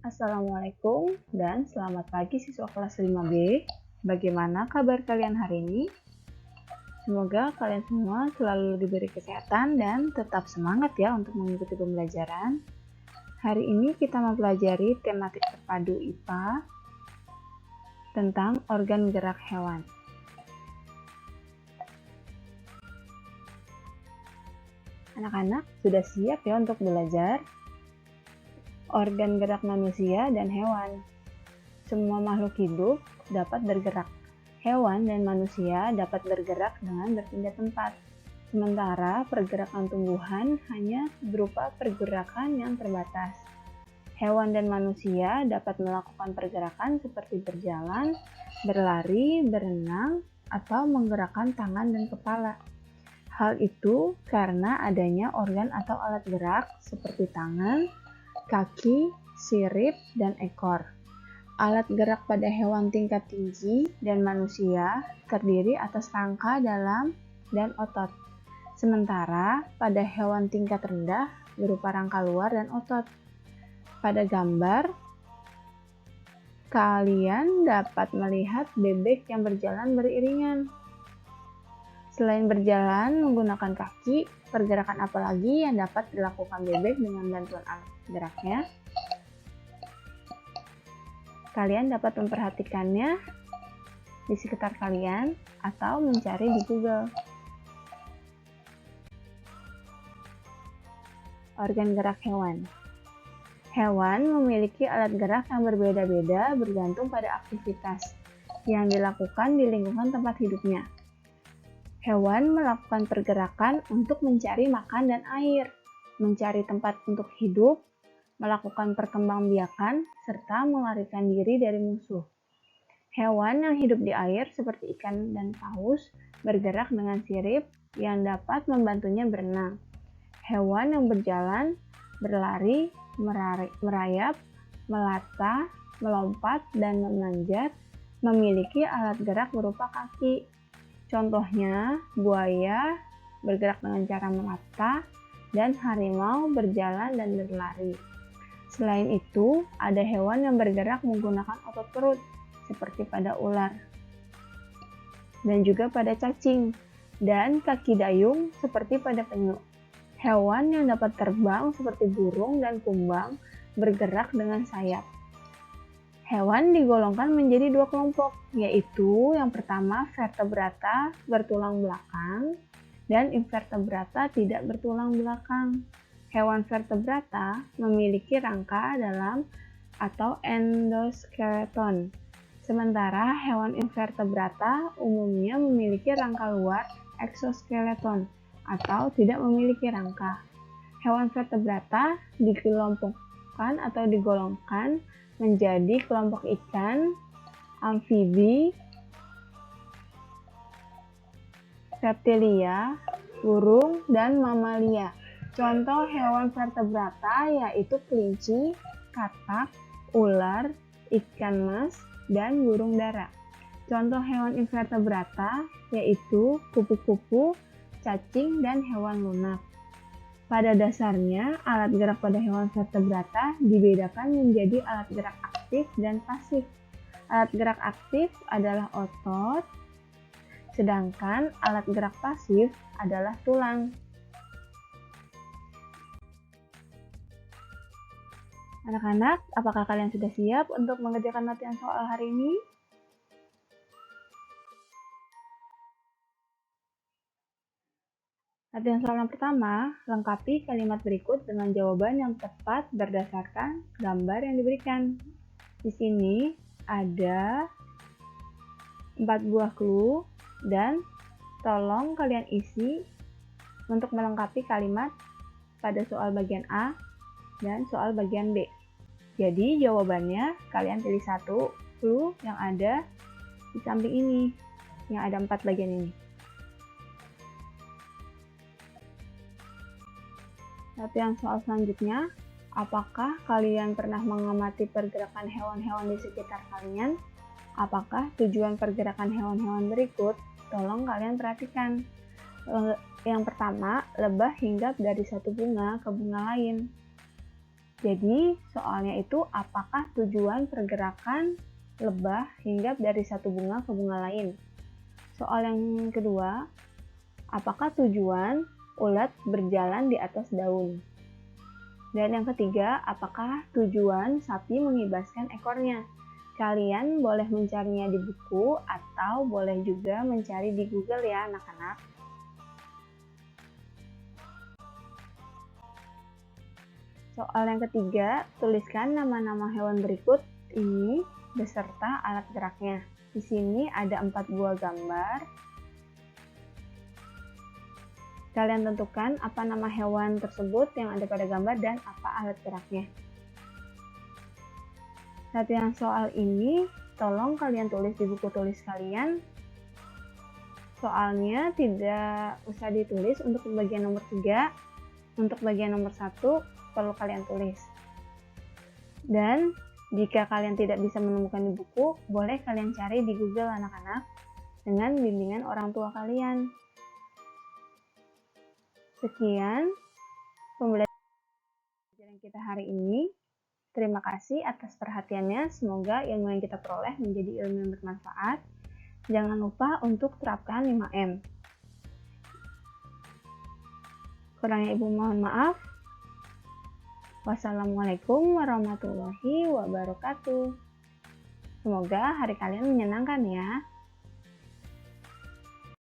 Assalamualaikum dan selamat pagi siswa kelas 5B. Bagaimana kabar kalian hari ini? Semoga kalian semua selalu diberi kesehatan dan tetap semangat ya untuk mengikuti pembelajaran. Hari ini kita mempelajari tematik terpadu IPA tentang organ gerak hewan. Anak-anak sudah siap ya untuk belajar? Organ gerak manusia dan hewan. Semua makhluk hidup dapat bergerak. Hewan dan manusia dapat bergerak dengan berpindah tempat. Sementara pergerakan tumbuhan hanya berupa pergerakan yang terbatas. Hewan dan manusia dapat melakukan pergerakan seperti berjalan, berlari, berenang, atau menggerakkan tangan dan kepala. Hal itu karena adanya organ atau alat gerak seperti tangan, kaki, sirip, dan ekor. Alat gerak pada hewan tingkat tinggi dan manusia terdiri atas rangka dalam dan otot. Sementara pada hewan tingkat rendah berupa rangka luar dan otot. Pada gambar, kalian dapat melihat bebek yang berjalan beriringan. Selain berjalan menggunakan kaki, pergerakan apa lagi yang dapat dilakukan bebek dengan bantuan alat geraknya? Kalian dapat memperhatikannya di sekitar kalian atau mencari di Google. Organ gerak hewan. Hewan memiliki alat gerak yang berbeda-beda bergantung pada aktivitas yang dilakukan di lingkungan tempat hidupnya. Hewan melakukan pergerakan untuk mencari makan dan air, mencari tempat untuk hidup, melakukan perkembangbiakan, serta melarikan diri dari musuh. Hewan yang hidup di air seperti ikan dan paus bergerak dengan sirip yang dapat membantunya berenang. Hewan yang berjalan, berlari, merayap, melata, melompat, dan memanjat memiliki alat gerak berupa kaki. Contohnya, buaya bergerak dengan cara melata dan harimau berjalan dan berlari. Selain itu, ada hewan yang bergerak menggunakan otot perut, seperti pada ular, dan juga pada cacing, dan kaki dayung seperti pada penyu. Hewan yang dapat terbang seperti burung dan kumbang bergerak dengan sayap. Hewan digolongkan menjadi dua kelompok, yaitu yang pertama vertebrata bertulang belakang dan invertebrata tidak bertulang belakang. Hewan vertebrata memiliki rangka dalam atau endoskeleton, sementara hewan invertebrata umumnya memiliki rangka luar eksoskeleton atau tidak memiliki rangka. Hewan vertebrata dikelompokkan atau digolongkan menjadi kelompok ikan, amfibi, reptilia, burung, dan mamalia. Contoh hewan vertebrata yaitu kelinci, katak, ular, ikan mas, dan burung dara. Contoh hewan invertebrata yaitu kupu-kupu, cacing, dan hewan lunak. Pada dasarnya, alat gerak pada hewan vertebrata dibedakan menjadi alat gerak aktif dan pasif. Alat gerak aktif adalah otot, sedangkan alat gerak pasif adalah tulang. Anak-anak, apakah kalian sudah siap untuk mengerjakan latihan soal hari ini? Latihan soal yang pertama, lengkapi kalimat berikut dengan jawaban yang tepat berdasarkan gambar yang diberikan. Di sini ada 4 buah clue dan tolong kalian isi untuk melengkapi kalimat pada soal bagian A dan soal bagian B. Jadi jawabannya kalian pilih satu clue yang ada di samping ini, yang ada 4 bagian ini. Latihan soal selanjutnya, apakah kalian pernah mengamati pergerakan hewan-hewan di sekitar kalian? Apakah tujuan pergerakan hewan-hewan berikut? Tolong kalian perhatikan. Yang pertama, lebah hinggap dari satu bunga ke bunga lain. Jadi, soalnya itu apakah tujuan pergerakan lebah hinggap dari satu bunga ke bunga lain? Soal yang kedua, apakah tujuan ulat berjalan di atas daun? Dan yang ketiga, apakah tujuan sapi mengibaskan ekornya? Kalian boleh mencarinya di buku atau boleh juga mencari di Google ya anak-anak. Soal yang ketiga, tuliskan nama-nama hewan berikut ini beserta alat geraknya. Di sini ada 4 buah gambar. Kalian tentukan apa nama hewan tersebut yang ada pada gambar dan apa alat geraknya. Latihan soal ini, tolong kalian tulis di buku tulis kalian. Soalnya tidak usah ditulis untuk bagian nomor 3. Untuk bagian nomor 1, perlu kalian tulis. Dan jika kalian tidak bisa menemukan di buku, boleh kalian cari di Google anak-anak dengan bimbingan orang tua kalian. Sekian pembelajaran kita hari ini. Terima kasih atas perhatiannya. Semoga ilmu yang kita peroleh menjadi ilmu yang bermanfaat. Jangan lupa untuk terapkan 5M. Kurangnya Ibu mohon maaf. Wassalamualaikum warahmatullahi wabarakatuh. Semoga hari kalian menyenangkan ya.